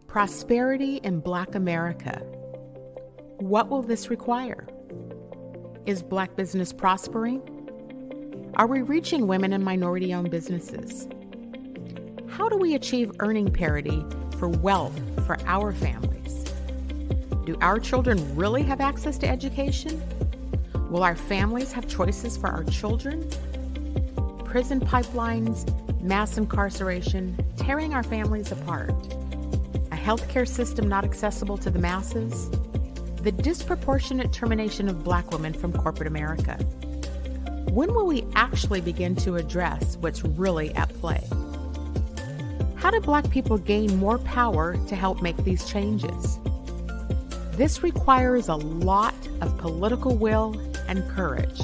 Prosperity in Black America. What will this require? Is Black business prospering? Are we reaching women and minority-owned businesses? How do we achieve earning parity for wealth for our families? Do our children really have access to education? Will our families have choices for our children? Prison pipelines, mass incarceration, tearing our families apart. A healthcare system not accessible to the masses. The disproportionate termination of Black women from corporate America. When will we actually begin to address what's really at play? How do Black people gain more power to help make these changes? This requires a lot of political will and courage.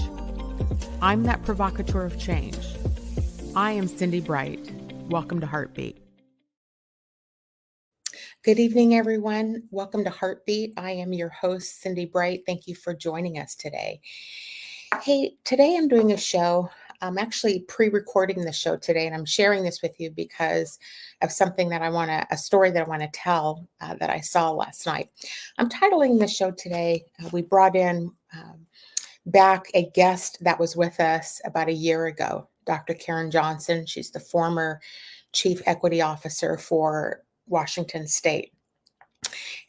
I'm that provocateur of change. I am Cindi Bright. Welcome to Heartbeat. Good evening, everyone. Welcome to Heartbeat. I am your host, Cindi Bright. Thank you for joining us today. Hey, today I'm doing a show. I'm actually pre-recording the show today, and I'm sharing this with you because of something that a story that I want to tell that I saw last night. I'm titling the show today, we brought in back a guest that was with us about a year ago, Dr. Karen Johnson. She's the former Chief Equity Officer for Washington State.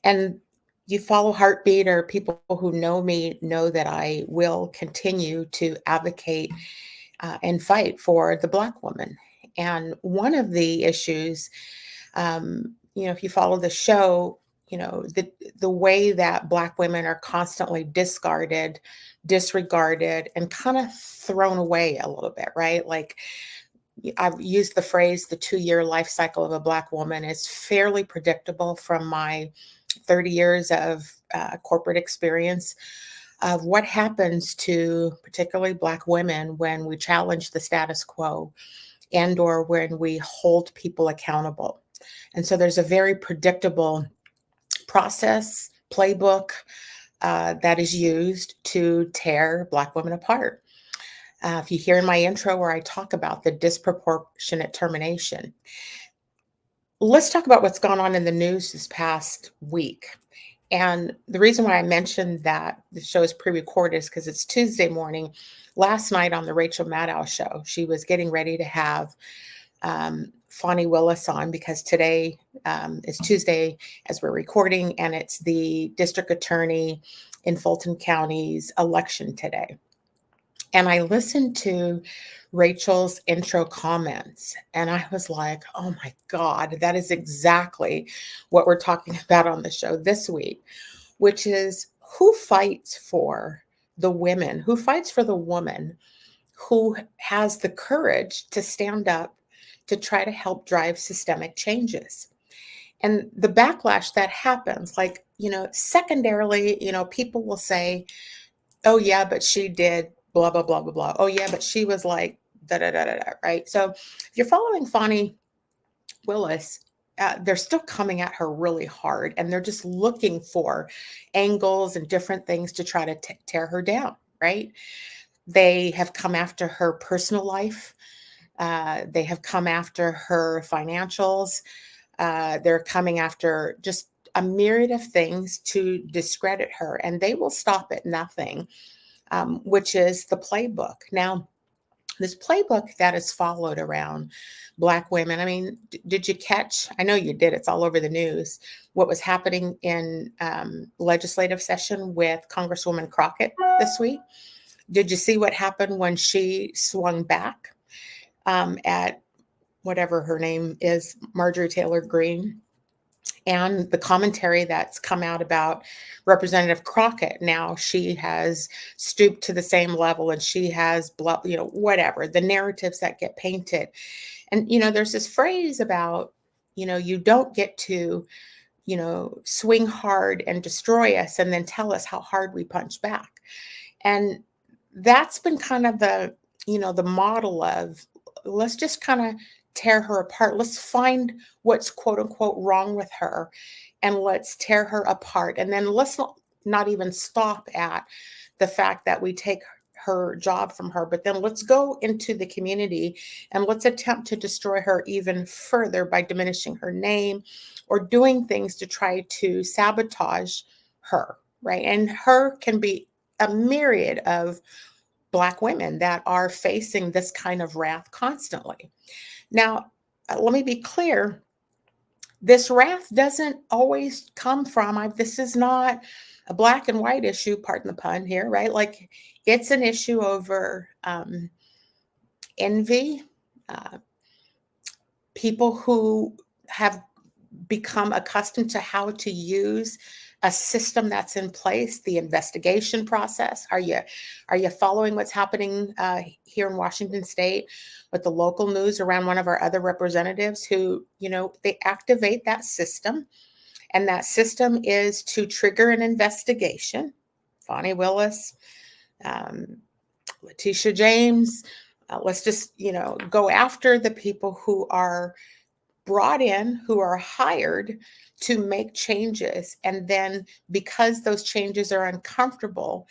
And you follow Heartbeat, or people who know me know that I will continue to advocate and fight for the Black woman. And one of the issues, if you follow the show, the way that Black women are constantly discarded, disregarded, and kind of thrown away a little bit, right? Like, I've used the phrase, the 2-year life cycle of a Black woman is fairly predictable from my 30 years of corporate experience of what happens to particularly Black women when we challenge the status quo and or when we hold people accountable. And so there's a very predictable process, playbook that is used to tear Black women apart. If you hear in my intro where I talk about the disproportionate termination, let's talk about what's gone on in the news this past week. And the reason why I mentioned that the show is pre-recorded is because it's Tuesday morning. Last night on the Rachel Maddow show, she was getting ready to have Fani Willis on because today is Tuesday as we're recording, and it's the district attorney in Fulton County's election today. And I listened to Rachel's intro comments, and I was like, oh my God, that is exactly what we're talking about on the show this week, which is who fights for the women, who fights for the woman who has the courage to stand up to try to help drive systemic changes. And the backlash that happens, secondarily, people will say, oh yeah, but she did blah, blah, blah, blah, blah. Oh yeah, but she was like, da, da, da, da, da, right? So if you're following Fani Willis, they're still coming at her really hard, and they're just looking for angles and different things to try to tear her down, right? They have come after her personal life. They have come after her financials. They're coming after just a myriad of things to discredit her, and they will stop at nothing, which is the playbook. Now, this playbook that is followed around Black women, I mean, did you catch? I know you did. It's all over the news. What was happening in legislative session with Congresswoman Crockett this week? Did you see what happened when she swung back at whatever her name is, Marjorie Taylor Greene? And the commentary that's come out about Representative Crockett. Now she has stooped to the same level, and she has, whatever, the narratives that get painted. And, there's this phrase about, you don't get to, swing hard and destroy us and then tell us how hard we punch back. And that's been kind of the model of, let's just kind of tear her apart. Let's find what's quote unquote wrong with her, and let's tear her apart. And then let's not even stop at the fact that we take her job from her, but then let's go into the community and let's attempt to destroy her even further by diminishing her name or doing things to try to sabotage her, right? And her can be a myriad of Black women that are facing this kind of wrath constantly. Now, let me be clear, this wrath doesn't always come from, this is not a black and white issue, pardon the pun here, right? Like it's an issue over envy, uh, people who have become accustomed to how to use a system that's in place, the investigation process. Are you following what's happening here in Washington State with the local news around one of our other representatives who, they activate that system, and that system is to trigger an investigation. Fani Willis, Letitia James, let's just, go after the people who are brought in, who are hired to make changes. And then because those changes are uncomfortable,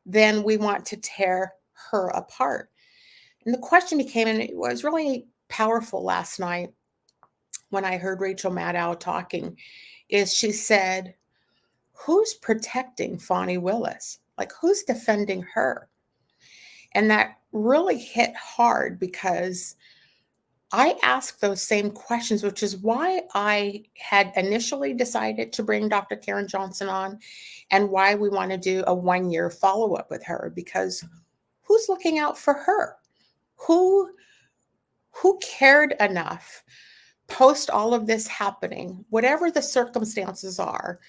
then we want to tear her apart. And the question became, and it was really powerful last night when I heard Rachel Maddow talking, is she said, who's protecting Fani Willis? Like, who's defending her? And that really hit hard because I asked those same questions, which is why I had initially decided to bring Dr. Karen Johnson on and why we want to do a 1-year follow-up with her, because who's looking out for her? Who cared enough post all of this happening, whatever the circumstances are?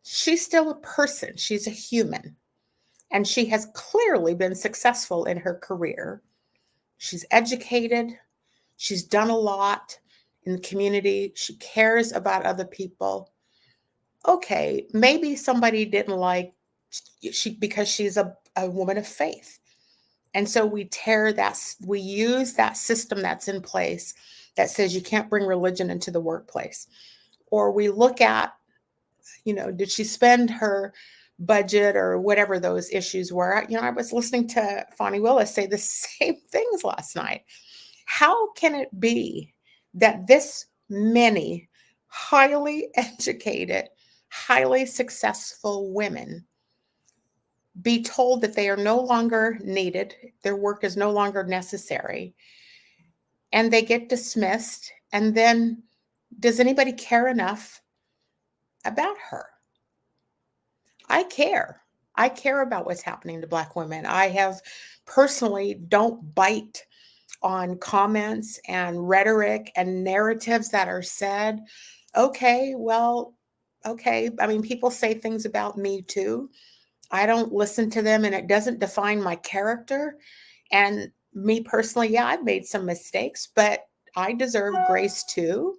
She's still a person. She's a human. And she has clearly been successful in her career. She's educated. She's done a lot in the community. She cares about other people. Okay, maybe somebody didn't like she because she's a woman of faith. And so we use that system that's in place that says you can't bring religion into the workplace. Or we look at, did she spend her budget or whatever those issues were? I was listening to Fani Willis say the same things last night. How can it be that this many highly educated, highly successful women be told that they are no longer needed, their work is no longer necessary, and they get dismissed? And then does anybody care enough about her? I care. I care about what's happening to Black women. I have personally don't bite on comments and rhetoric and narratives that are said. Okay, well, okay. I mean, people say things about me too. I don't listen to them, and it doesn't define my character. And me personally, yeah, I've made some mistakes, but I deserve grace too.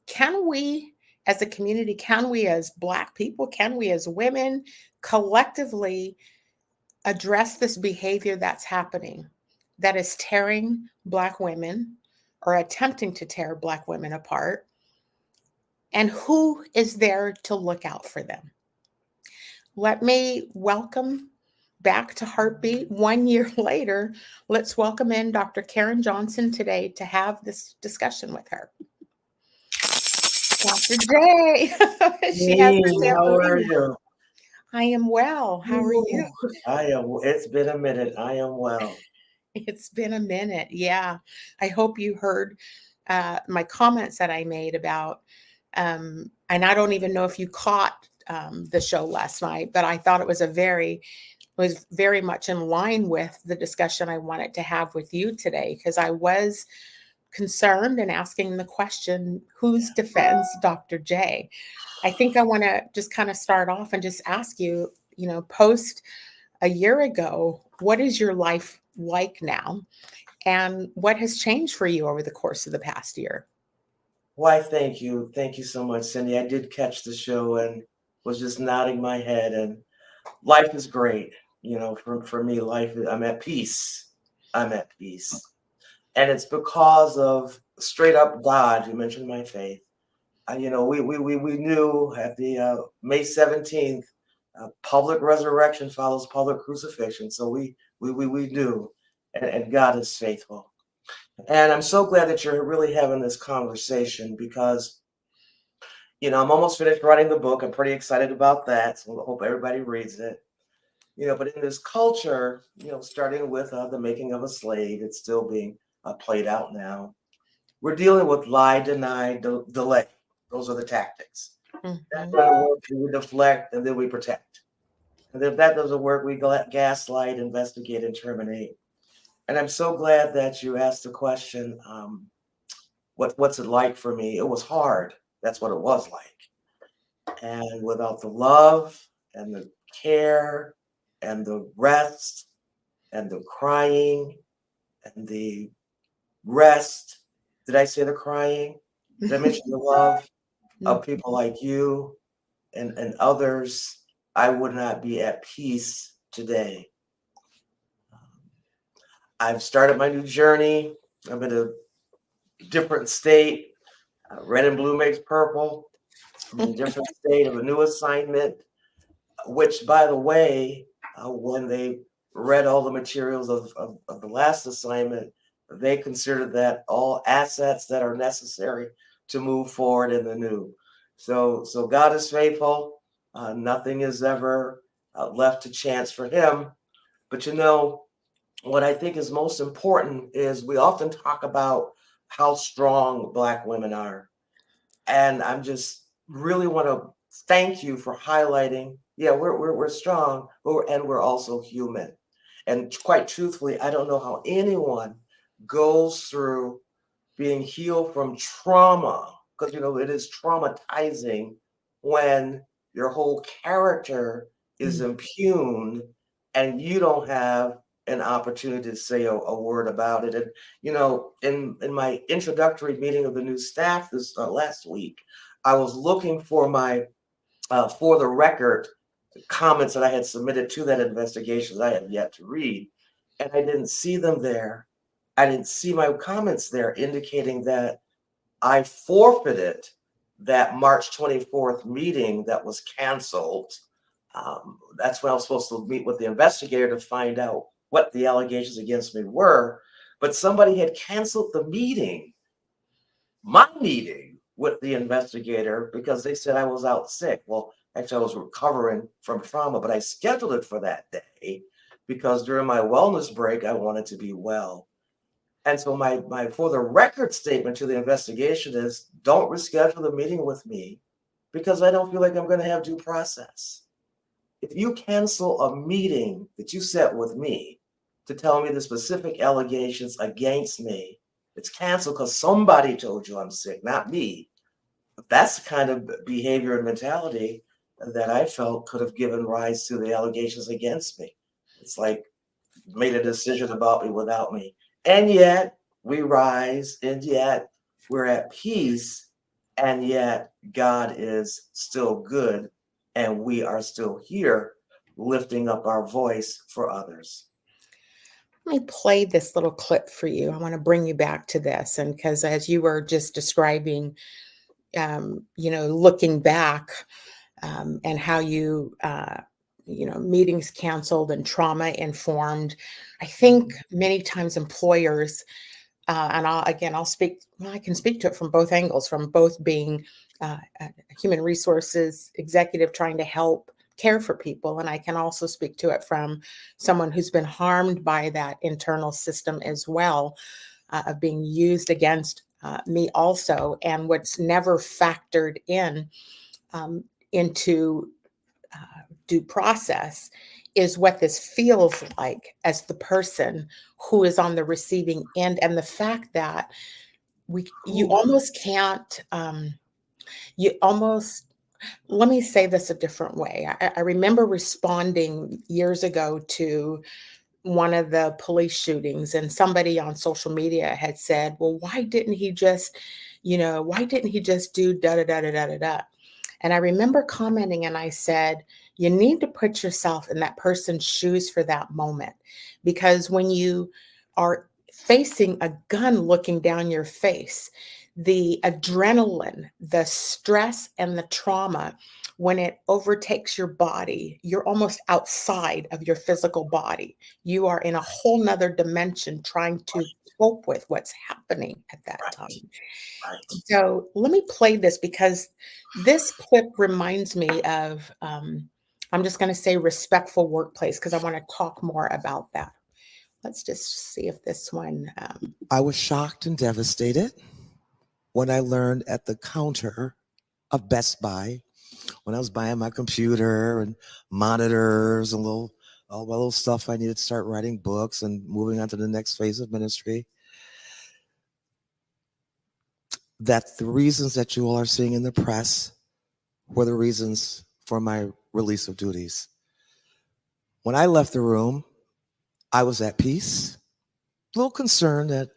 Can we as a community, can we as Black people, can we as women collectively address this behavior that's happening, that is tearing Black women or attempting to tear Black women apart? And who is there to look out for them? Let me welcome back to Heartbeat 1 year later. Let's welcome in Dr. Karen Johnson today to have this discussion with her. Dr. J. She has Hey, how are you? I am well. How are you? It's been a minute. I am well. It's been a minute. Yeah. I hope you heard my comments that I made about, and I don't even know if you caught the show last night, but I thought it was very much in line with the discussion I wanted to have with you today, because I was concerned and asking the question, whose defends Dr. J? I think I want to just kind of start off and just ask you, post a year ago, what is your life like now? And what has changed for you over the course of the past year? Why, thank you. Thank you so much, Cindy. I did catch the show and was just nodding my head, and life is great. For me, I'm at peace. I'm at peace. And it's because of straight up God. You mentioned my faith. We knew at the May 17th, Public resurrection follows public crucifixion. So we do. And God is faithful. And I'm so glad that you're really having this conversation because, I'm almost finished writing the book. I'm pretty excited about that. So I hope everybody reads it. But in this culture, starting with the making of a slave, it's still being played out now. We're dealing with lie, deny, delay. Those are the tactics. That Mhm. doesn't work, we deflect, and then we protect. And if that doesn't work, we gaslight, investigate, and terminate. And I'm so glad that you asked the question, what's it like for me? It was hard. That's what it was like. And without the love and the care and the rest and the crying and the rest, did I say the crying? Did I mention the love of people like you and others? I would not be at peace today. I've started my new journey. I'm in a different state. Red and blue makes purple. I'm in a different state of a new assignment, which, by the way, when they read all the materials of the last assignment, they considered that all assets that are necessary to move forward in the new. So God is faithful. Nothing is ever left to chance for him. But what I think is most important is we often talk about how strong Black women are. And I'm just really want to thank you for highlighting, yeah, we're strong, but we're also human. And quite truthfully, I don't know how anyone goes through being healed from trauma, because it is traumatizing when your whole character is impugned and you don't have an opportunity to say a word about it. And in my introductory meeting of the new staff this last week, I was looking for my for the record comments that I had submitted to that investigation that I had yet to read, and I didn't see them there. I didn't see my comments there indicating that I forfeited that March 24th meeting that was canceled. That's when I was supposed to meet with the investigator to find out what the allegations against me were. But somebody had canceled my meeting with the investigator because they said I was out sick. Well, actually, I was recovering from trauma, but I scheduled it for that day because during my wellness break, I wanted to be well. And so my for the record statement to the investigation is don't reschedule the meeting with me because I don't feel like I'm going to have due process. If you cancel a meeting that you set with me to tell me the specific allegations against me, it's canceled because somebody told you I'm sick, not me. But that's the kind of behavior and mentality that I felt could have given rise to the allegations against me. It's like made a decision about me without me. And yet we rise, and yet we're at peace, and yet God is still good, and we are still here lifting up our voice for others. Let me play this little clip for you. I want to bring you back to this. And because as you were just describing, looking back and how meetings canceled and trauma informed, I think many times employers, and I'll speak, well, I can speak to it from both angles, from both being a human resources executive trying to help care for people. And I can also speak to it from someone who's been harmed by that internal system as well, of being used against me also. And what's never factored into due process is what this feels like as the person who is on the receiving end, and the fact that you Ooh. almost can't you almost let me say this a different way. I remember responding years ago to one of the police shootings, and somebody on social media had said, well, why didn't he just do da da da da da da da? And I remember commenting and I said, you need to put yourself in that person's shoes for that moment. Because when you are facing a gun looking down your face, the adrenaline, the stress, and the trauma, when it overtakes your body, you're almost outside of your physical body. You are in a whole nother dimension trying to cope with what's happening at that Right. time. Right. So let me play this because this clip reminds me of, I'm just going to say respectful workplace because I want to talk more about that. Let's just see if this one. I was shocked and devastated when I learned at the counter of Best Buy, when I was buying my computer and monitors and all my little stuff I needed to start writing books and moving on to the next phase of ministry, that the reasons that you all are seeing in the press were the reasons for my release of duties. When I left the room, I was at peace, a little concerned that,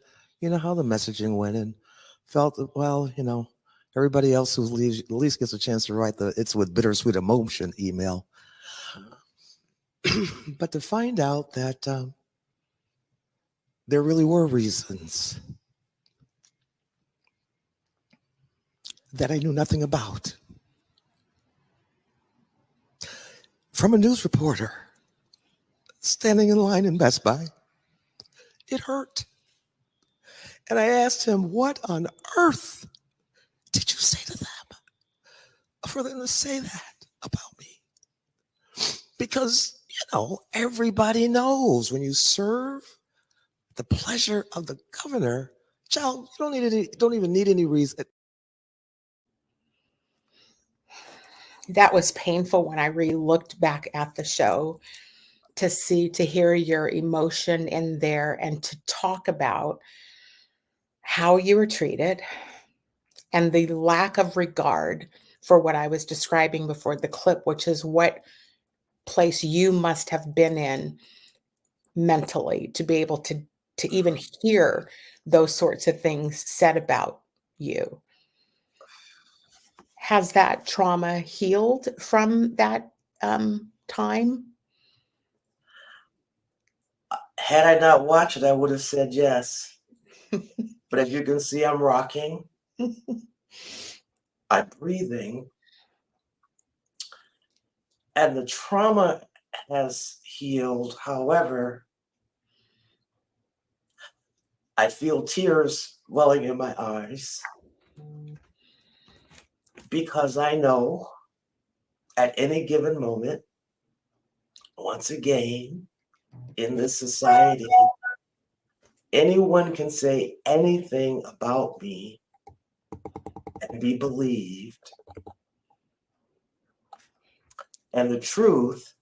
how the messaging went, and felt that, well, everybody else who leaves at least gets a chance to write the "it's with bittersweet emotion" email. But to find out that there really were reasons that I knew nothing about from a news reporter standing in line in Best Buy, it hurt. And I asked him, what on earth did you say to them for them to say that about me? Because, everybody knows when you serve the pleasure of the governor, child, you don't even need any reason. That was painful when I re-looked back at the show to hear your emotion in there and to talk about how you were treated and the lack of regard for what I was describing before the clip, which is what place you must have been in mentally to be able to even hear those sorts of things said about you. Has that trauma healed from that time? Had I not watched it, I would have said yes. But as you can see, I'm rocking. I'm breathing. And the trauma has healed. However, I feel tears welling in my eyes because I know at any given moment, once again, in this society, anyone can say anything about me and be believed. And the truth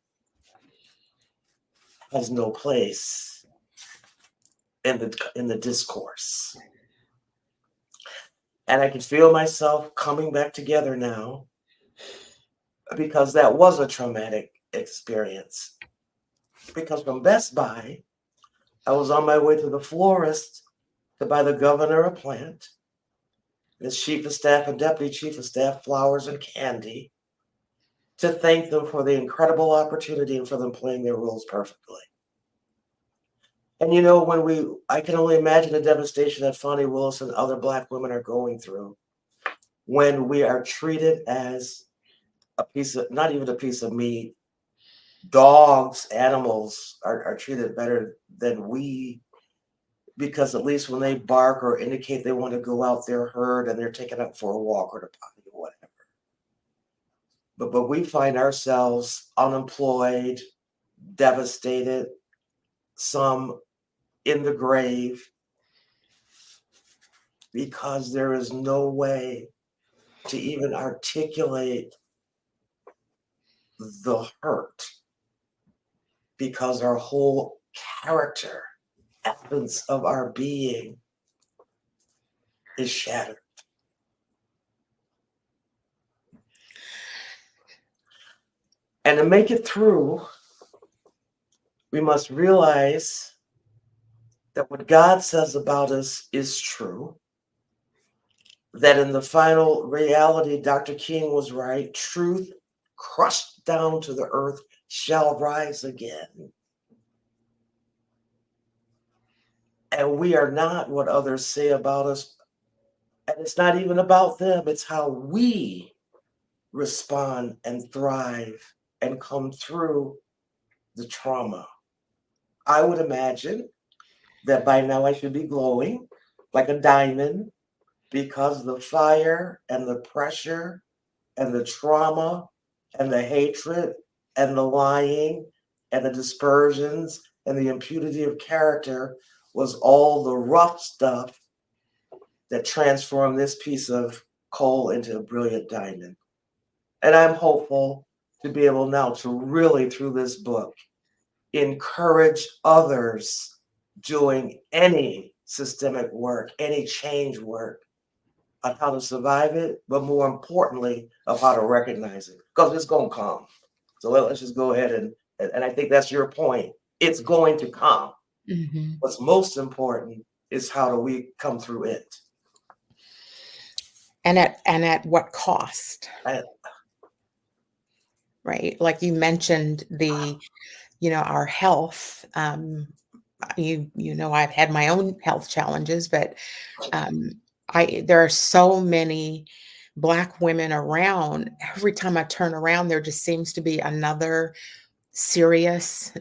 has no place in the discourse. And I can feel myself coming back together now because that was a traumatic experience. Because from Best Buy, I was on my way to the florist to buy the governor a plant, his chief of staff and deputy chief of staff flowers and candy, to thank them for the incredible opportunity and for them playing their roles perfectly. And I can only imagine the devastation that Fonnie Willis and other Black women are going through when we are treated as not even a piece of meat. Dogs, animals are treated better than we, because at least when they bark or indicate they want to go out, they're heard and they're taken up for a walk or to potty or whatever. But we find ourselves unemployed, devastated, some in the grave, because there is no way to even articulate the hurt, because our whole character, essence of our being is shattered. And to make it through, we must realize that what God says about us is true, that in the final reality, Dr. King was right, truth crushed down to the earth shall rise again. And we are not what others say about us. And it's not even about them, it's how we respond and thrive and come through the trauma. I would imagine that by now I should be glowing like a diamond because the fire and the pressure and the trauma and the hatred and the lying and the dispersions and the impunity of character was all the rough stuff that transformed this piece of coal into a brilliant diamond. And I'm hopeful to be able now to really, through this book, encourage others doing any systemic work, any change work, on how to survive it, but more importantly, of how to recognize it, because it's going to come. So let's just go ahead and I think that's your point. It's going to come. Mhm. What's most important is how do we come through it? And at what cost, I, right? Like you mentioned our health. I've had my own health challenges, but um, there are so many Black women around. Every time I turn around, there just seems to be another serious.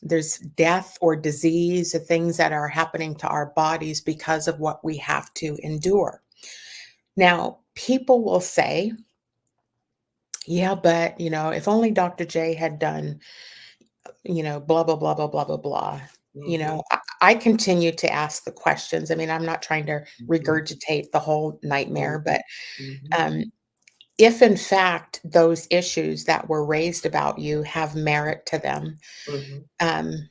There's death or disease, the things that are happening to our bodies because of what we have to endure. Now, people will say, yeah, but if only Dr. J had done, blah, blah, blah, blah, blah, blah, blah. mhm, I continue to ask the questions. I mean, I'm not trying to mhm, regurgitate the whole nightmare, mhm, but mhm, um, if in fact those issues that were raised about you have merit to them, mhm, um,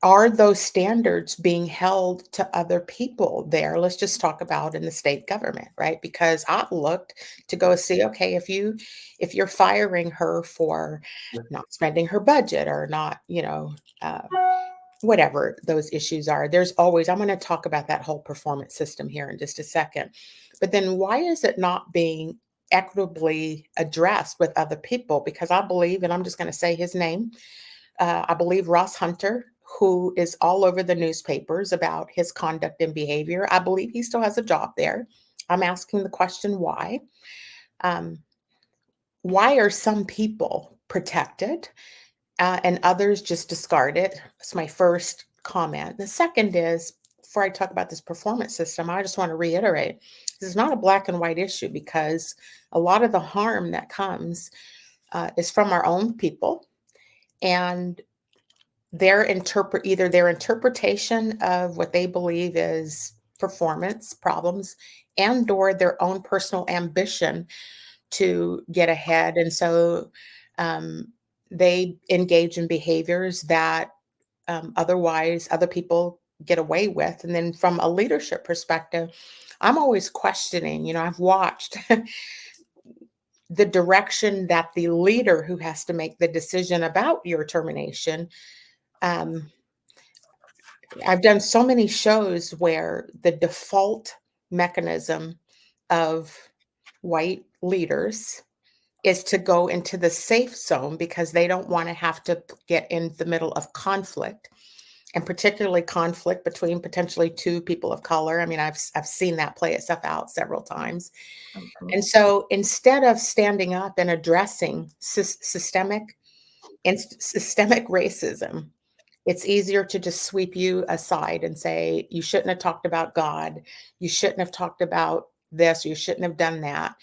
are those standards being held to other people there? Let's just talk about in the state government, right? Because I've looked to go see, okay, if you're firing her for not spending her budget or not, uh, whatever those issues are, there's always, I'm going to talk about that whole performance system here in just a second. But then why is it not being equitably addressed with other people? Because I believe, and I'm just going to say his name, I believe Ross Hunter, who is all over the newspapers about his conduct and behavior. I believe he still has a job there. I'm asking the question why. Um, why are some people protected and others just discarded? That's my first comment. The second is, before I talk about this performance system, I just want to reiterate this is not a black and white issue because a lot of the harm that comes is from our own people and either their interpretation of what they believe is performance problems and or their own personal ambition to get ahead, and so um, they engage in behaviors that otherwise other people get away with. And then from a leadership perspective, I'm always questioning, I've watched the direction that the leader who has to make the decision about your termination. um, I've done so many shows where the default mechanism of white leaders is to go into the safe zone because they don't want to have to get in the middle of conflict, and particularly conflict between potentially two people of color. I mean, I've seen that play itself out several times. mhm. And so instead of standing up and addressing systemic racism, it's easier to just sweep you aside and say, you shouldn't have talked about God. You shouldn't have talked about this. You shouldn't have done that.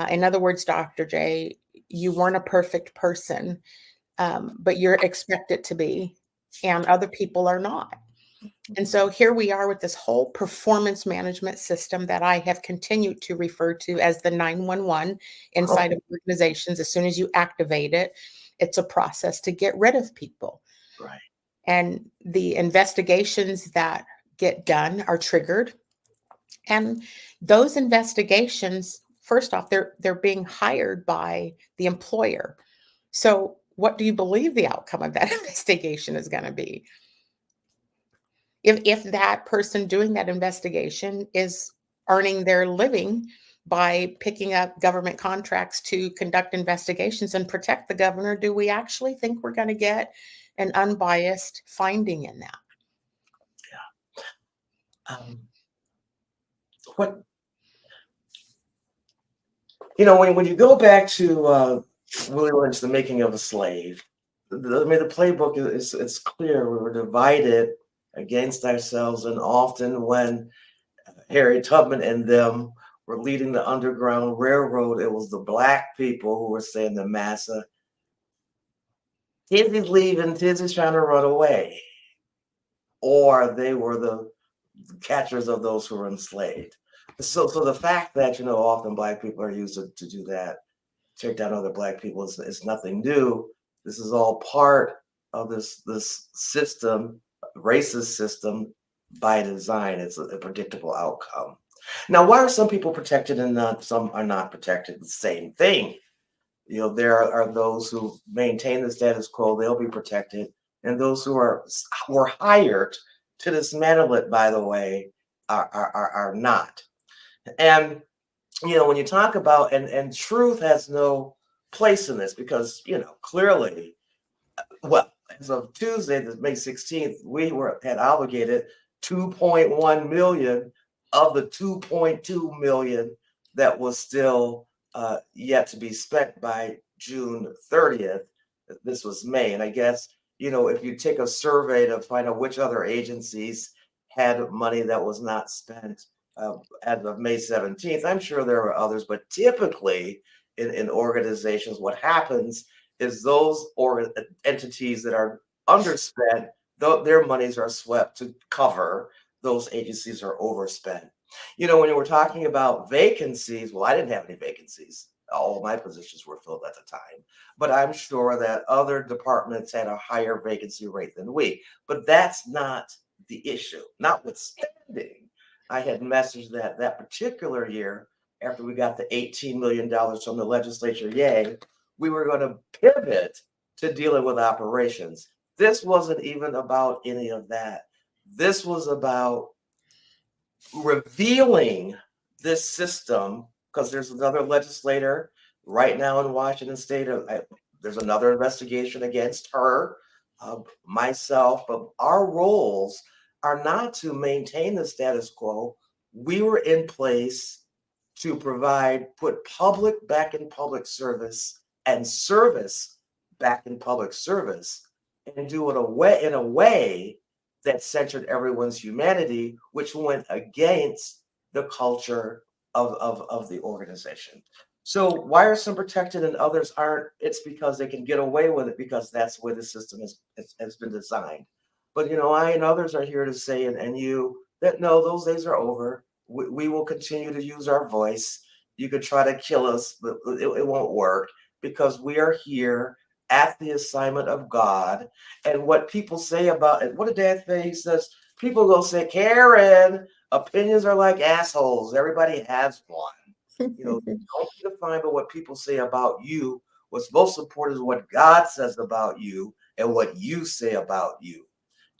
In other words, Dr. J, you weren't a perfect person, but you're expected to be, and other people are not. And so here we are with this whole performance management system that I have continued to refer to as the 911 inside of organizations. As soon as you activate it, it's a process to get rid of people. Right. And the investigations that get done are triggered. And those investigations, first off, they're being hired by the employer. So what do you believe the outcome of that investigation is going to be? If that person doing that investigation is earning their living by picking up government contracts to conduct investigations and protect the governor, do we actually think we're going to get an unbiased finding in that? um, what you know, when you go back to Willie Lynch, The Making of a Slave, I mean, the playbook is it's clear. We were divided against ourselves, and often when Harry Tubman and them were leading the Underground Railroad, it was the black people who were saying to Massa, Tizzy's leaving, Tizzy's trying to run away. Or they were the catchers of those who were enslaved. So the fact that, often black people are used to do that, take down other black people, is nothing new. This is all part of this system, racist system by design. It's a predictable outcome. Now, why are some people protected and some are not protected? The same thing. There are those who maintain the status quo, they'll be protected. And those who were hired to dismantle it, by the way, are not. And when you talk about and truth has no place in this because clearly, well, as of Tuesday, May 16th, we had obligated 2.1 million of the 2.2 million that was still yet to be spent by June 30th. This was May. And I guess, if you take a survey to find out which other agencies had money that was not spent as of May 17th, I'm sure there were others, but typically in organizations, what happens is those entities that are underspent, their monies are swept to cover those agencies are overspent. When you were talking about vacancies, well, I didn't have any vacancies. All of my positions were filled at the time, but I'm sure that other departments had a higher vacancy rate than we. But that's not the issue. Notwithstanding, I had messaged that particular year, after we got the $18 million from the legislature, yay, we were going to pivot to dealing with operations. This wasn't even about any of that. This was about revealing this system because there's another legislator right now in Washington State. There's another investigation against her, myself, but our roles are not to maintain the status quo. We were in place to put public back in public service and service back in public service and do it in a way that centered everyone's humanity, which went against the culture of the organization. So why are some protected and others aren't? It's because they can get away with it because that's the way the system has been designed. But I and others are here to say, and you, that no, those days are over. We will continue to use our voice. You could try to kill us, but it won't work because we are here at the assignment of God. And what people say about it, what did Dad say? He says, people go say, Karen, opinions are like assholes. Everybody has one. Don't be defined by what people say about you. What's most important is what God says about you and what you say about you.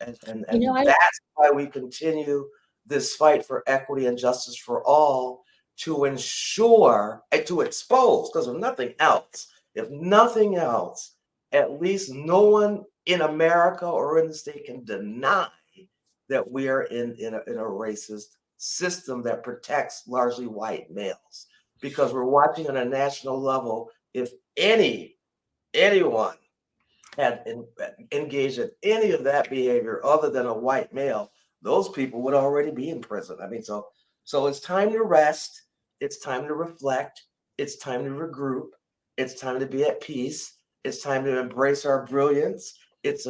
And that's why we continue this fight for equity and justice for all, to ensure and to expose, because if nothing else, at least no one in America or in the state can deny that we are in a racist system that protects largely white males. Because we're watching on a national level, if anyone had engaged in any of that behavior other than a white male, those people would already be in prison. I mean, so it's time to rest. It's time to reflect. It's time to regroup. It's time to be at peace. It's time to embrace our brilliance. It's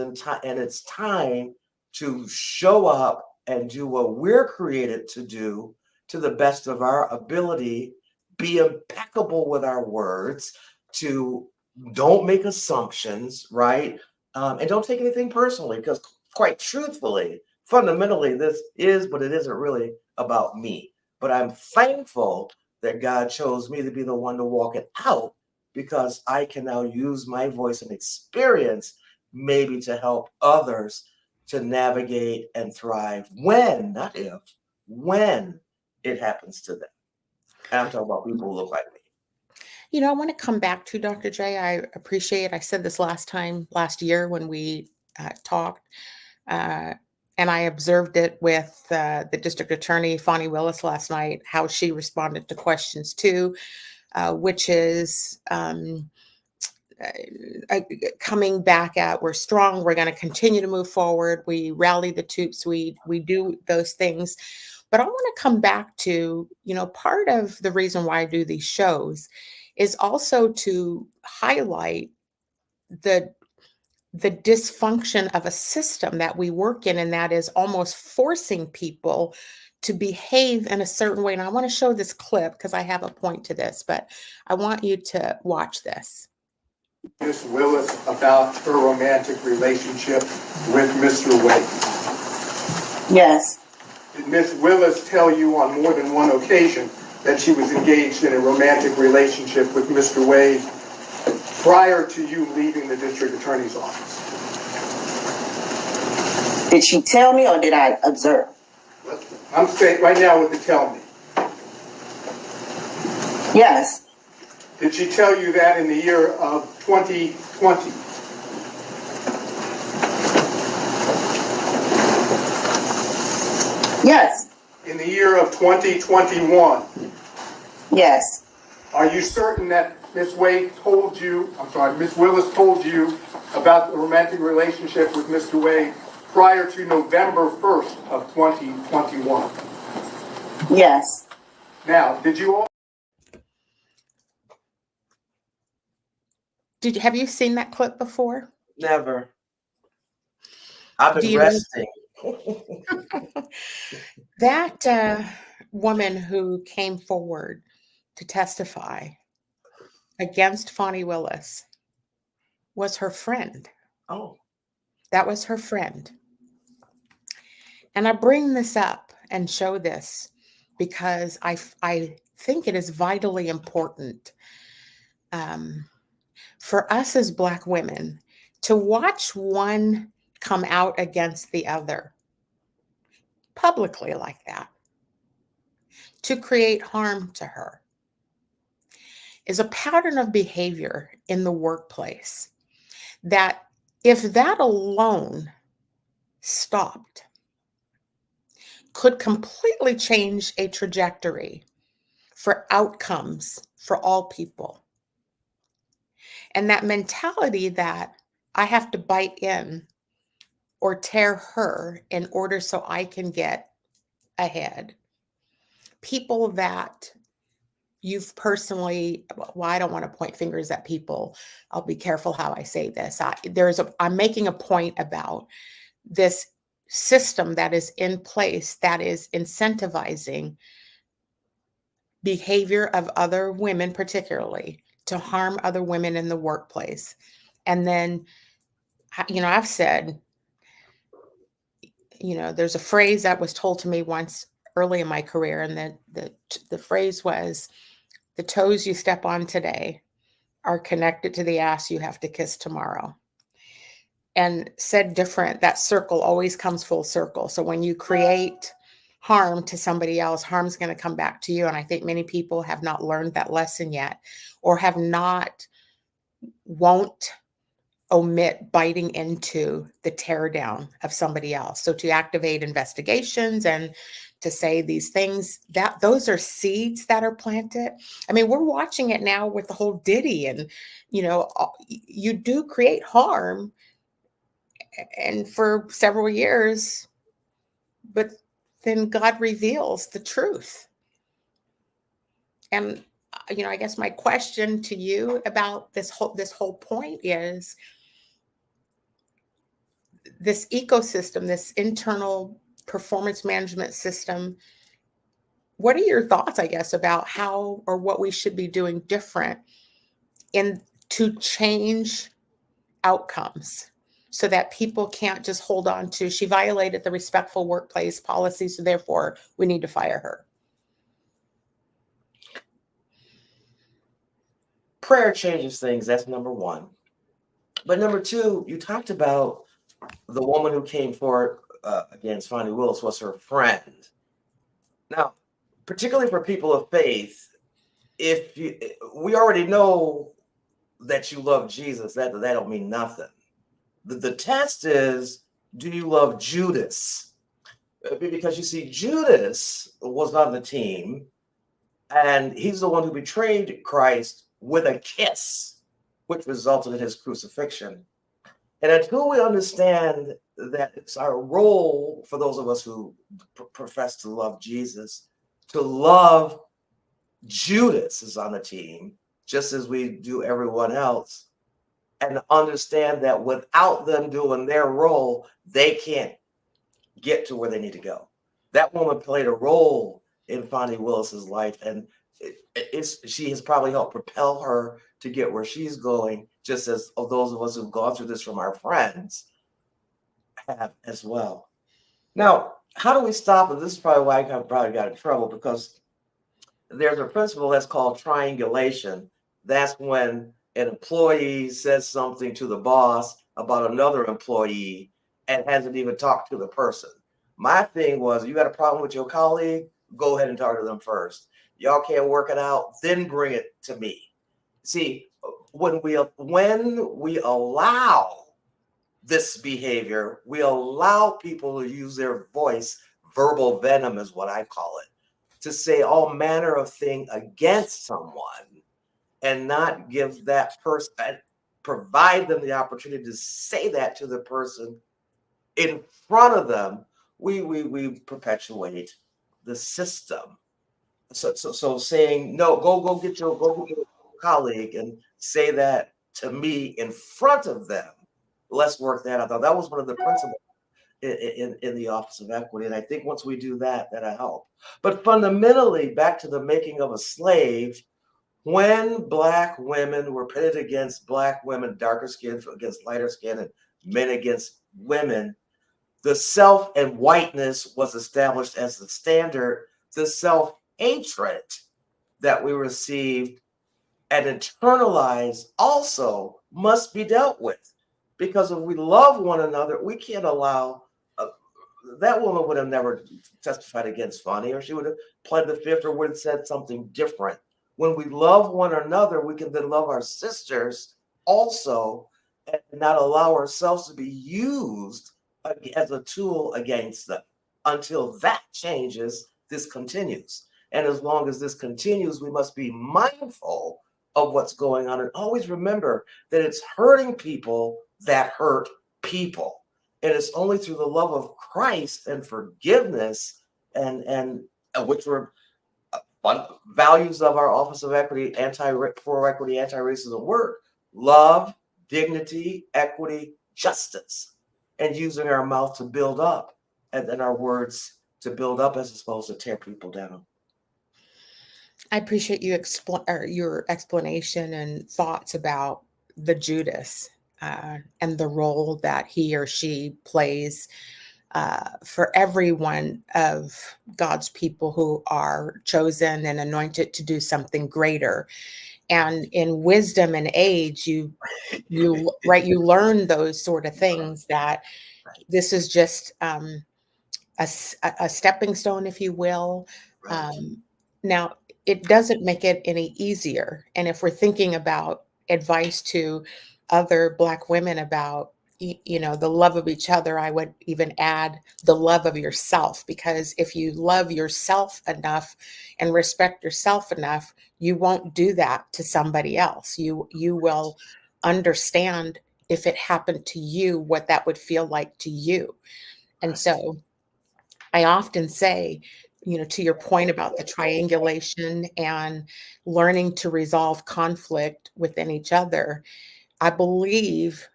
time to show up and do what we're created to do to the best of our ability, be impeccable with our words, to don't make assumptions, right? And don't take anything personally, because quite truthfully, fundamentally, this is, but it isn't really about me. But I'm thankful that God chose me to be the one to walk it out, because I can now use my voice and experience maybe to help others to navigate and thrive when, not if, when it happens to them. And I'm talking about people who look like me. I want to come back to Dr. J. I appreciate, I said this last year when we talked, uh, And I observed it with the district attorney, Fonnie Willis, last night, how she responded to questions too, which is coming back at, we're strong, we're going to continue to move forward, we rally the troops, we do those things. But I want to come back to, part of the reason why I do these shows is also to highlight the dysfunction of a system that we work in, and that is almost forcing people to behave in a certain way. And I want to show this clip because I have a point to this, but I want you to watch this. Ms. Willis about her romantic relationship with Mr. Wade. Yes. Did Ms. Willis tell you on more than one occasion that she was engaged in a romantic relationship with Mr. Wade prior to you leaving the district attorney's office? Did she tell me or did I observe? I'm saying right now what to tell me. Yes. Did she tell you that in the year of 2020? Yes. In the year of 2021? Yes. Are you certain that Ms. Willis told you about the romantic relationship with Mr. Wade prior to November 1st of 2021? Yes. Now, did you all? Have you seen that clip before? Never. I've Do been you- resting. That woman who came forward to testify against Fonnie Willis was her friend. Oh, That was her friend. And I bring this up and show this because I think it is vitally important for us as Black women to watch one come out against the other publicly like that, to create harm to her, is a pattern of behavior in the workplace that, if that alone stopped, could completely change a trajectory for outcomes for all people. And that mentality that I have to bite in or tear her in order so I can get ahead. People that you've personally, well, I don't want to point fingers at people. I'll be careful how I say this. I'm making a point about this system that is in place that is incentivizing behavior of other women, particularly to harm other women in the workplace. And then, I've said, there's a phrase that was told to me once early in my career, and the phrase was, the toes you step on today are connected to the ass you have to kiss tomorrow. And said different, that circle always comes full circle. So when you create harm to somebody else, harm's going to come back to you. And I think many people have not learned that lesson yet, or won't omit biting into the tear down of somebody else. So to activate investigations and to say these things, that those are seeds that are planted. I mean, we're watching it now with the whole Diddy, and you do create harm, and for several years, but then God reveals the truth. And I guess my question to you about this whole point is, this ecosystem, this internal performance management system, what are your thoughts, I guess, about how or what we should be doing different to change outcomes so that people can't just hold on to, she violated the respectful workplace policy, so therefore we need to fire her? prayer changes things. That's number one. But number two, you talked about the woman who came forward against Fonnie Willis was her friend. Now, particularly for people of faith, we already know that you love Jesus, that don't mean nothing. The test is, do you love Judas? Because you see, Judas was on the team, and he's the one who betrayed Christ with a kiss, which resulted in his crucifixion. And until we understand that it's our role, for those of us who profess to love Jesus, to love Judas is on the team, just as we do everyone else, and understand that without them doing their role, they can't get to where they need to go. That woman played a role in Fonnie Willis's life, and she has probably helped propel her to get where she's going, just as those of us who've gone through this from our friends have as well. Now, how do we stop it? This is probably why I probably got in trouble, because there's a principle that's called triangulation. That's when an employee says something to the boss about another employee and hasn't even talked to the person. My thing was, you got a problem with your colleague, go ahead and talk to them first. Y'all can't work it out, then bring it to me. See, when we allow this behavior, we allow people to use their voice, verbal venom is what I call it, to say all manner of thing against someone, and not give that person, provide them the opportunity to say that to the person in front of them. We perpetuate the system. So saying no, go get your colleague and say that to me in front of them. Let's work that out. That was one of the principles in the Office of Equity. And I think once we do that, that'll help. But fundamentally, back to the making of a slave, when Black women were pitted against Black women, darker skin against lighter skin, and men against women, the self and whiteness was established as the standard. The self-hatred that we received and internalized also must be dealt with. Because if we love one another, we can't allow that woman would have never testified against Fonnie, or she would have pled the fifth, or would have said something different. When we love one another, we can then love our sisters also, and not allow ourselves to be used as a tool against them. Until that changes, this continues. And as long as this continues, we must be mindful of what's going on, and always remember that it's hurting people that hurt people. And it's only through the love of Christ and forgiveness, and which were values of our Office of Equity, for equity, anti-racism work: love, dignity, equity, justice, and using our mouth to build up, and then our words to build up as opposed to tear people down. I appreciate your explanation and thoughts about the Judas and the role that he or she plays for every one of God's people who are chosen and anointed to do something greater. And in wisdom and age, you learn those sort of things, that this is just a stepping stone, if you will. Right. Now, it doesn't make it any easier. And if we're thinking about advice to other Black women about, the love of each other, I would even add the love of yourself, because if you love yourself enough and respect yourself enough, you won't do that to somebody else. You will understand, if it happened to you, what that would feel like to you. And Right. so I often say, to your point about the triangulation and learning to resolve conflict within each other, I believe,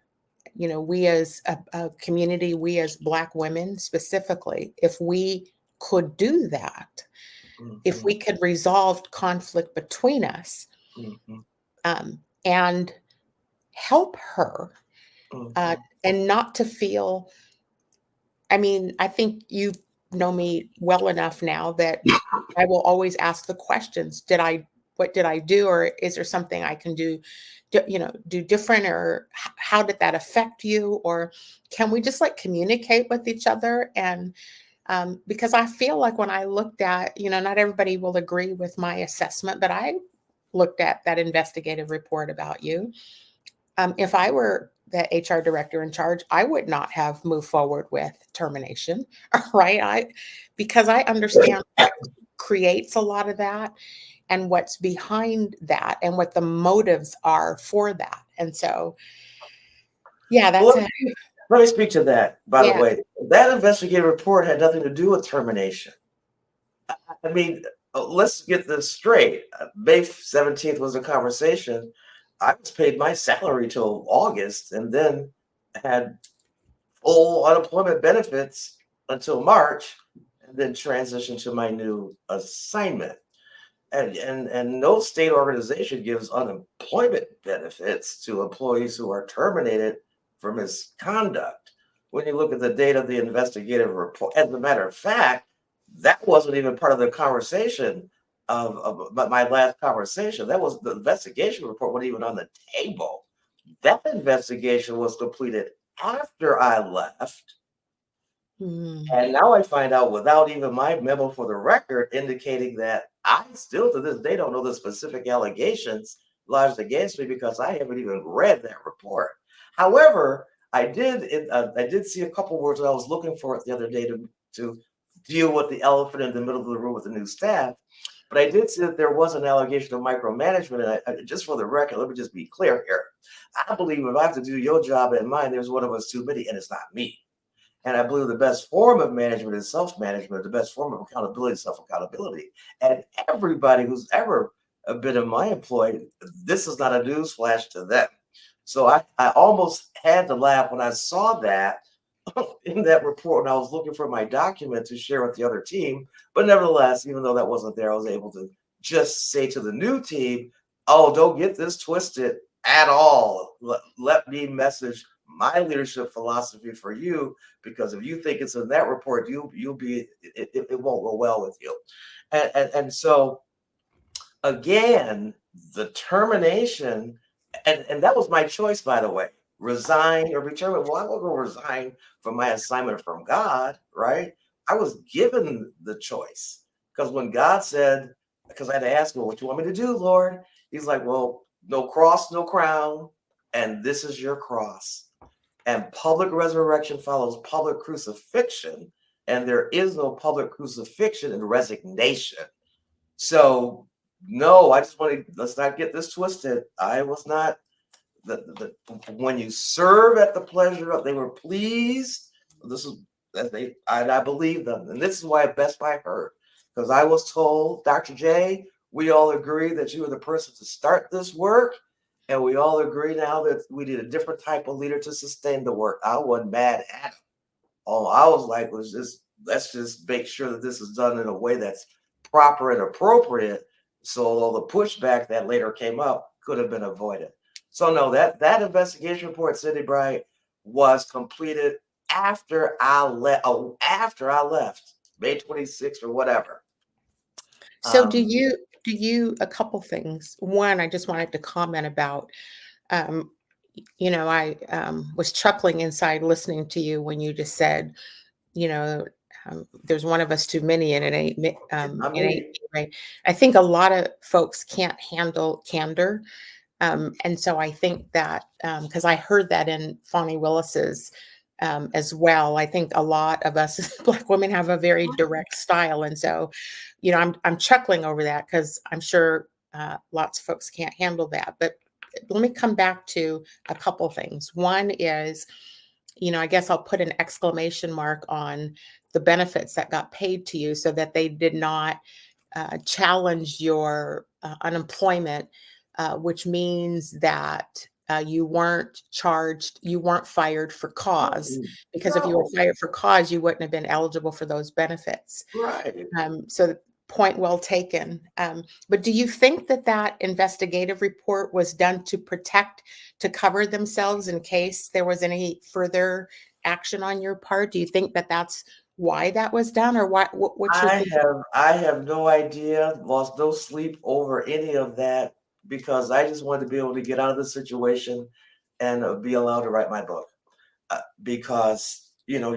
we as a community, we as Black women specifically, if we could do that, if Mhm, we could resolve conflict between us, mhm, and help her, mhm. and not to feel, I mean, I think you know me well enough now that I will always ask the questions. What did I do? Or is there something I can do different? Or how did that affect you? Or can we just communicate with each other? And because I feel like when I looked at, not everybody will agree with my assessment, but I looked at that investigative report about you. If I were the HR director in charge, I would not have moved forward with termination, right? Because I understand what creates a lot of that and what's behind that and what the motives are for that. And so, yeah, Well, that's a let me speak to that, by the yeah. way. That investigative report had nothing to do with termination. I mean, let's get this straight. May 17th was a conversation. I was paid my salary till August and then had full unemployment benefits until March and then transitioned to my new assignment. And no state organization gives unemployment benefits to employees who are terminated for misconduct. When you look at the date of the investigative report, as a matter of fact, that wasn't even part of the conversation of my last conversation. That was the investigation report wasn't even on the table. That investigation was completed after I left. Mm. And now I find out without even my memo for the record indicating that I still to this day don't know the specific allegations lodged against me because I haven't even read that report. However, I did see a couple words that I was looking for it the other day to deal with the elephant in the middle of the room with the new staff. But I did see that there was an allegation of micromanagement. And just for the record, let me just be clear here. I believe if I have to do your job and mine, there's one of us too many, and it's not me. And I believe the best form of management is self-management. The best form of accountability is self-accountability. And everybody who's ever been in my employ, this is not a news flash to them. So I almost had to laugh when I saw that in that report when I was looking for my document to share with the other team. But nevertheless, even though that wasn't there, I was able to just say to the new team, oh, don't get this twisted at all. Let me message my leadership philosophy for you, because if you think it's in that report, you'll be it won't go well with you. And so again, the termination, and that was my choice, by the way, resign or be terminated. Well, I won't go resign from my assignment from God, right? I was given the choice because when God said, because I had to ask him, what you want me to do, Lord? He's like, well, no cross, no crown, and this is your cross. And public resurrection follows public crucifixion, and there is no public crucifixion in resignation. So no, I just want to let's not get this twisted. I was not when you serve at the pleasure of they were pleased. This is that they and I believe them, and this is why Best Buy heard because I was told, Dr. J, we all agree that you are the person to start this work, and we all agree now that we need a different type of leader to sustain the work. I wasn't mad at him. All I was like was just let's just make sure that this is done in a way that's proper and appropriate. So all the pushback that later came up could have been avoided. So no, that investigation report, Cindy Bright, was completed after I left. Oh, after I left, May 26th or whatever. So Um, do you a couple things. One, I just wanted to comment about um, I was chuckling inside listening to you when you just said, you know, there's one of us too many, and I it ain't mean, me, right. I think a lot of folks can't handle candor, and so I think that because I heard that in Fonnie Willis's as well. I think a lot of us Black women have a very direct style, and so I'm chuckling over that because I'm sure lots of folks can't handle that. But let me come back to a couple things. One is, I guess I'll put an exclamation mark on the benefits that got paid to you so that they did not challenge your unemployment, which means that you weren't charged, you weren't fired for cause, because if you were no, fired for cause, you wouldn't have been eligible for those benefits. right. So point well taken. But do you think that that investigative report was done to cover themselves in case there was any further action on your part? Do you think that that's why that was done, or what's your thinking? I have no idea, lost no sleep over any of that because I just wanted to be able to get out of the situation and be allowed to write my book. Because you know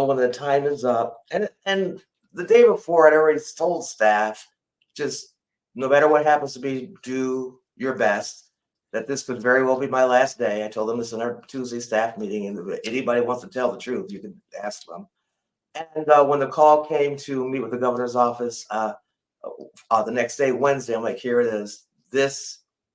when the time is up, and the day before I'd already told staff, just no matter what happens to be, do your best. that this could very well be my last day. I told them this in our Tuesday staff meeting, and if anybody wants to tell the truth, you can ask them. And when the call came to meet with the governor's office the next day, Wednesday, I'm like, here it is.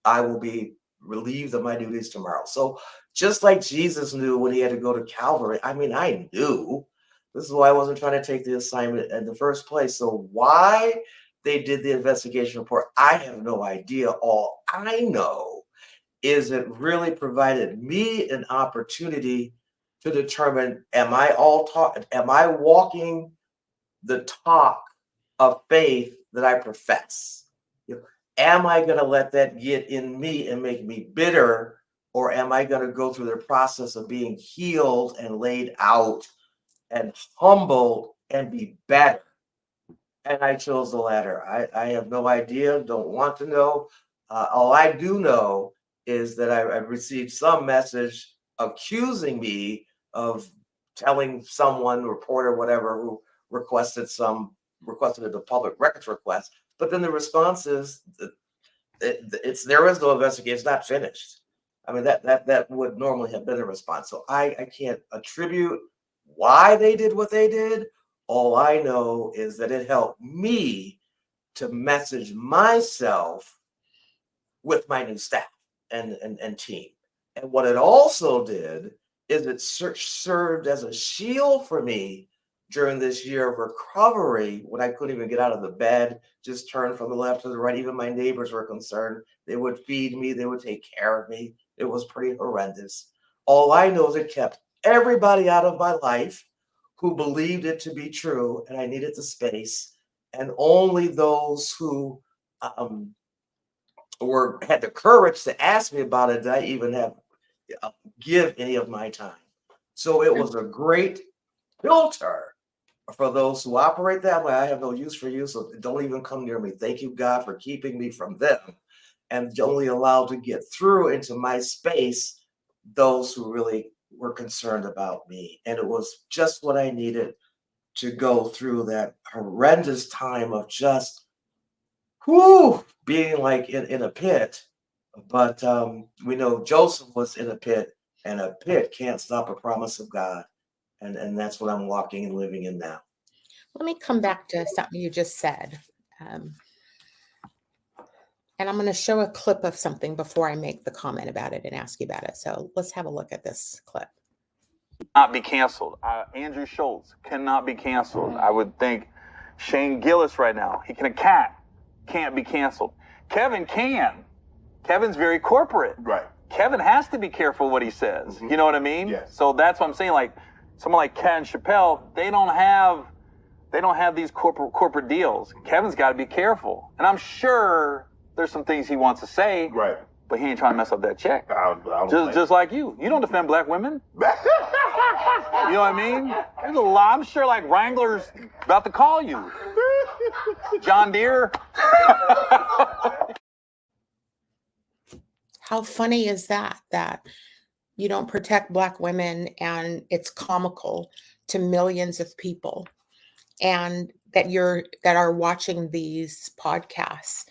I will be relieved of my duties tomorrow. So just like Jesus knew when he had to go to Calvary, I mean, I knew. This is why I wasn't trying to take the assignment in the first place. So why they did the investigation report, I have no idea. All I know is it really provided me an opportunity to determine, am I walking the talk of faith that I profess? Am I going to let that get in me and make me bitter, or am I going to go through the process of being healed and laid out and humbled and be better? And I chose the latter. I have no idea, don't want to know. All I do know is that I received some message accusing me of telling someone, reporter, whatever, who requested a public records request. But then the response is there is no investigation, it's not finished. I mean, that would normally have been a response. So I can't attribute why they did what they did. All I know is that it helped me to message myself with my new staff and team. And what it also did is it served as a shield for me during this year of recovery when I couldn't even get out of the bed, just turn from the left to the right. Even my neighbors were concerned. They would feed me. They would take care of me. It was pretty horrendous. All I know is it kept everybody out of my life who believed it to be true, and I needed the space. And only those who had the courage to ask me about it did I even have give any of my time. So it was a great filter for those who operate that way. I have no use for you, so don't even come near me. Thank you, God, for keeping me from them and only allowed to get through into my space those who really were concerned about me. And it was just what I needed to go through that horrendous time of just being like in a pit. But we know Joseph was in a pit, and a pit can't stop a promise of God. And that's what I'm walking and living in now. Let me come back to something you just said. And I'm going to show a clip of something before I make the comment about it and ask you about it. So let's have a look at this clip. Not be canceled. Andrew Schultz cannot be canceled. I would think Shane Gillis right now, can't be canceled. Kevin can. Kevin's very corporate. Right. Kevin has to be careful what he says. Mm-hmm. You know what I mean? Yes. So that's what I'm saying. Like someone like Ken Chappelle, they don't have these corporate deals. Kevin's got to be careful. And I'm sure there's some things he wants to say. Right. But he ain't trying to mess up that check. I don't Just like you. You don't defend black women. You know what I mean? There's a lot. I'm sure like Wrangler's about to call you. John Deere. How funny is that you don't protect black women and it's comical to millions of people, and that are watching these podcasts.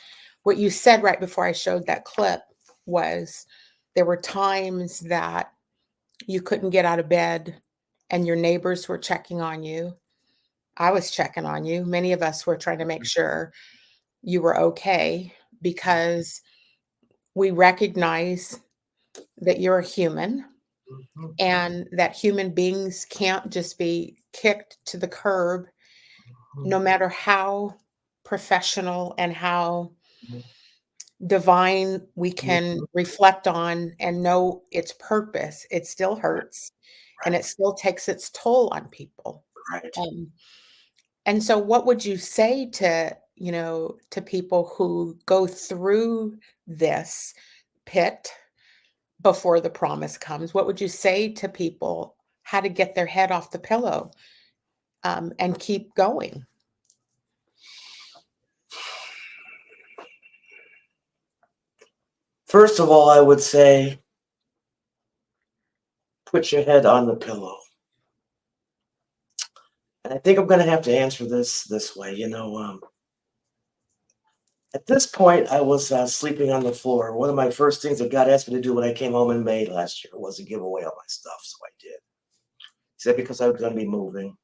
What you said right before I showed that clip was there were times that you couldn't get out of bed and your neighbors were checking on you. I was checking on you. Many of us were trying to make sure you were okay, because we recognize that you're a human and that human beings can't just be kicked to the curb, no matter how professional and how divine we can reflect on and know its purpose. It still hurts, and it still takes its toll on people. Right. And so what would you say to people who go through this pit before the promise comes? What would you say to people how to get their head off the pillow and keep going? First of all, I would say, put your head on the pillow. And I think I'm going to have to answer this way. At this point, I was sleeping on the floor. One of my first things that God asked me to do when I came home in May last year was to give away all my stuff. So I did. He said because I was going to be moving.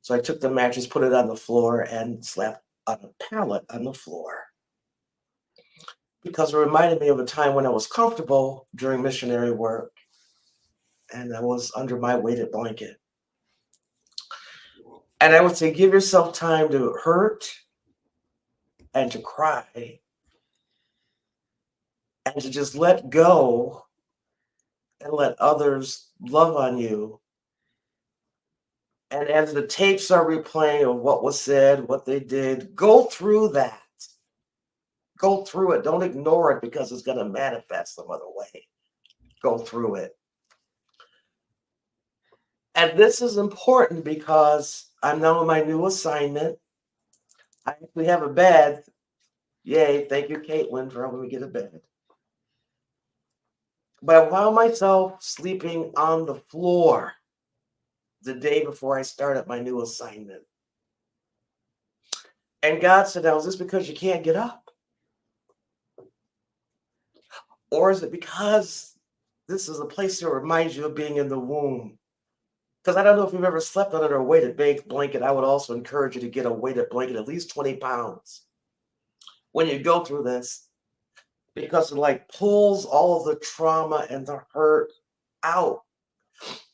So I took the mattress, put it on the floor, and slept on a pallet on the floor. Because it reminded me of a time when I was comfortable during missionary work and I was under my weighted blanket. And I would say, give yourself time to hurt and to cry and to just let go and let others love on you. And as the tapes are replaying of what was said, what they did, go through that. Go through it. Don't ignore it because it's going to manifest some other way. Go through it. And this is important because I'm now in my new assignment. I actually have a bed. Yay. Thank you, Caitlin, for helping me get a bed. But I found myself sleeping on the floor the day before I started my new assignment. And God said, now, is this because you can't get up? Or is it because this is a place that reminds you of being in the womb? Because I don't know if you've ever slept under a weighted blanket. I would also encourage you to get a weighted blanket, at least 20 pounds, when you go through this, because it like pulls all of the trauma and the hurt out.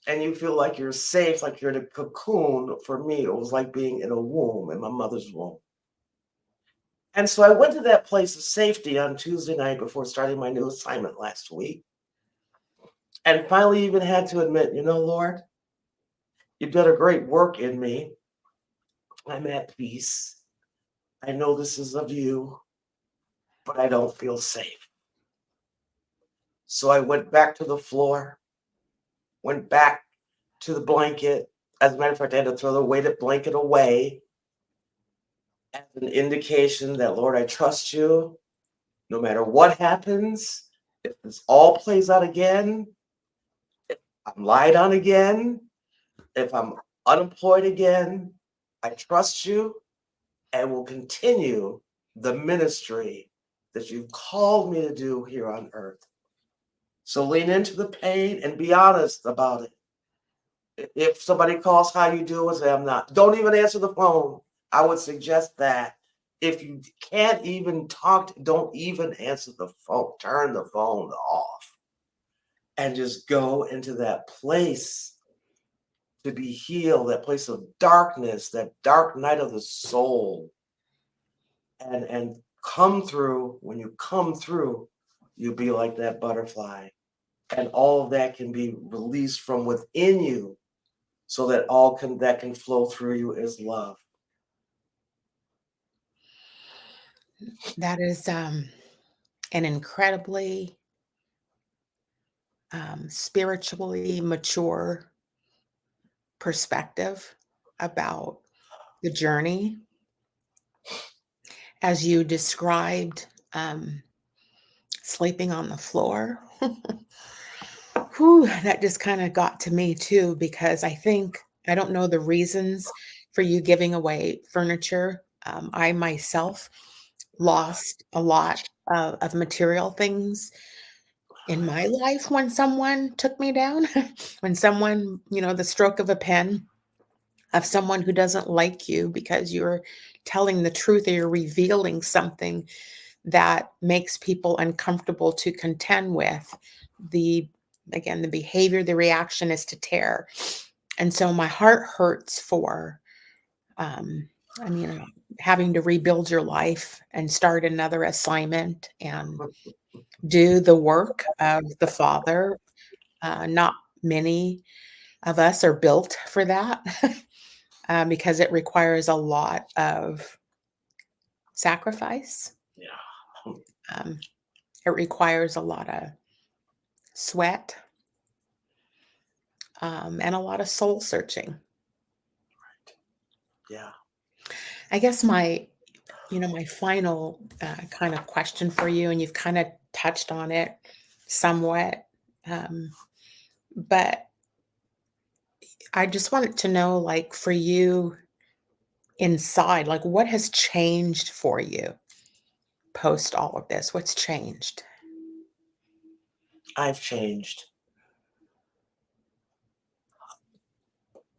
And you feel like you're safe, like you're in a cocoon. For me, it was like being in a womb, in my mother's womb. And so I went to that place of safety on Tuesday night before starting my new assignment last week. And finally even had to admit, you know, Lord, you've done a great work in me. I'm at peace. I know this is of you, but I don't feel safe. So I went back to the floor, went back to the blanket. As a matter of fact, I had to throw the weighted blanket away as an indication that, Lord, I trust you. No matter what happens, if this all plays out again, if I'm lied on again, if I'm unemployed again, I trust you and will continue the ministry that you've called me to do here on earth. So lean into the pain and be honest about it. If somebody calls, how you doing? Say, I'm not. Don't even answer the phone. I would suggest that. If you can't even talk, don't even answer the phone. Turn the phone off and just go into that place to be healed, that place of darkness, that dark night of the soul. And come through. When you come through, you'll be like that butterfly. And all of that can be released from within you so that that can flow through you as love. That is an incredibly spiritually mature perspective about the journey. As you described, sleeping on the floor. Whew, that just kind of got to me too, because I don't know the reasons for you giving away furniture. I myself lost a lot of material things in my life when someone took me down, when someone, the stroke of a pen of someone who doesn't like you because you're telling the truth or you're revealing something that makes people uncomfortable to contend with. The Again, the behavior, the reaction is to tear. And so my heart hurts for having to rebuild your life and start another assignment and do the work of the Father. Not many of us are built for that because it requires a lot of sacrifice. Yeah. It requires a lot of sweat and a lot of soul searching. Yeah. I guess my final kind of question for you, and you've kind of touched on it somewhat, but I just wanted to know, like, for you inside, like, what has changed for you post all of this? What's changed? I've changed.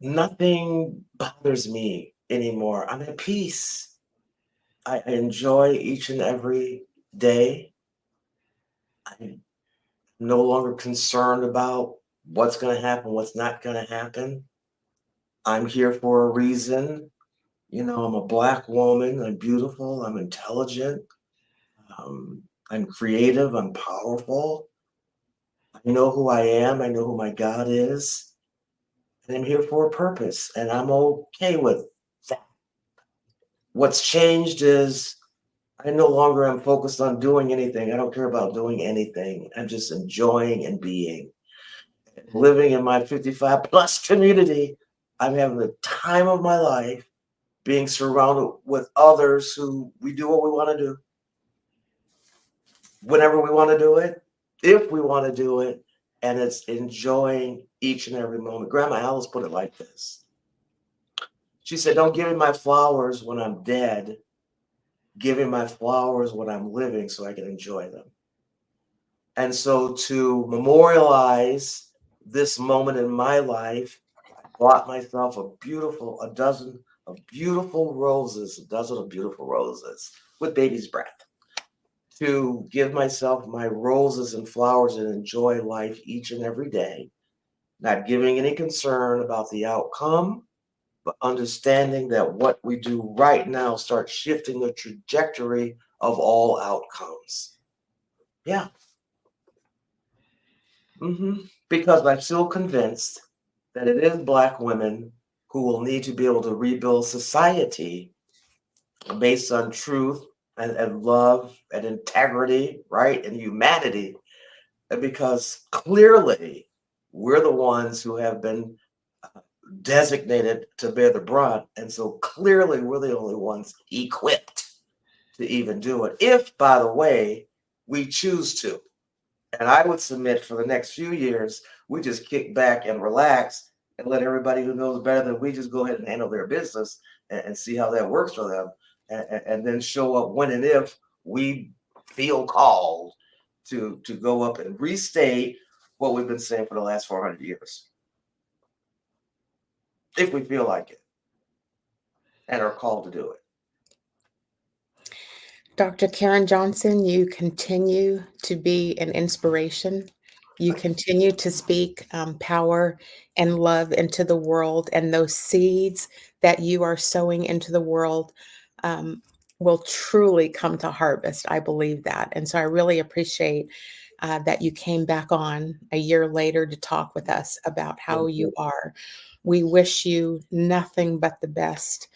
Nothing bothers me anymore. I'm at peace. I enjoy each and every day. I'm no longer concerned about what's going to happen, what's not going to happen. I'm here for a reason. I'm a Black woman. I'm beautiful. I'm intelligent. I'm creative. I'm powerful. I know who I am. I know who my God is. And I'm here for a purpose. And I'm okay with that. What's changed is I no longer am focused on doing anything. I don't care about doing anything. I'm just enjoying and being. Living in my 55 plus community, I'm having the time of my life being surrounded with others who we do what we want to do, whenever we want to do it, if we want to do it, and it's enjoying each and every moment. Grandma Alice put it like this. She said, don't give me my flowers when I'm dead. Give me my flowers when I'm living so I can enjoy them. And so to memorialize this moment in my life, I bought myself a dozen of beautiful roses with baby's breath, to give myself my roses and flowers and enjoy life each and every day, not giving any concern about the outcome, but understanding that what we do right now starts shifting the trajectory of all outcomes. Yeah. Because I'm still convinced that it is Black women who will need to be able to rebuild society based on truth and love and integrity, right? And humanity. And because clearly we're the ones who have been designated to bear the brunt. And so clearly we're the only ones equipped to even do it. If, by the way, we choose to. And I would submit for the next few years, we just kick back and relax and let everybody who knows better than we just go ahead and handle their business and see how that works for them. And then show up when and if we feel called to go up and restate what we've been saying for the last 400 years. If we feel like it and are called to do it. Dr. Karen Johnson, you continue to be an inspiration. You continue to speak power and love into the world, and those seeds that you are sowing into the world will truly come to harvest. I believe that. And so I really appreciate that you came back on a year later to talk with us about how you are. We wish you nothing but the best.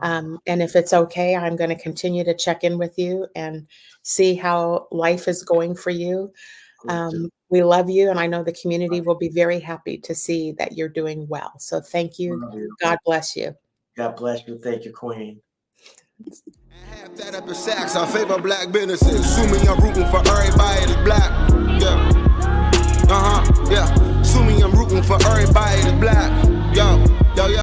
And if it's okay, I'm going to continue to check in with you and see how life is going for you. We love you, and I know the community will be very happy to see that you're doing well. So thank you. God bless you. God bless you. Thank you, Queen. Half that up in sacks, I favor Black businesses. Assuming I'm rooting for everybody that's Black. Yeah. Yeah. Assuming I'm rooting for everybody that's Black. Yo.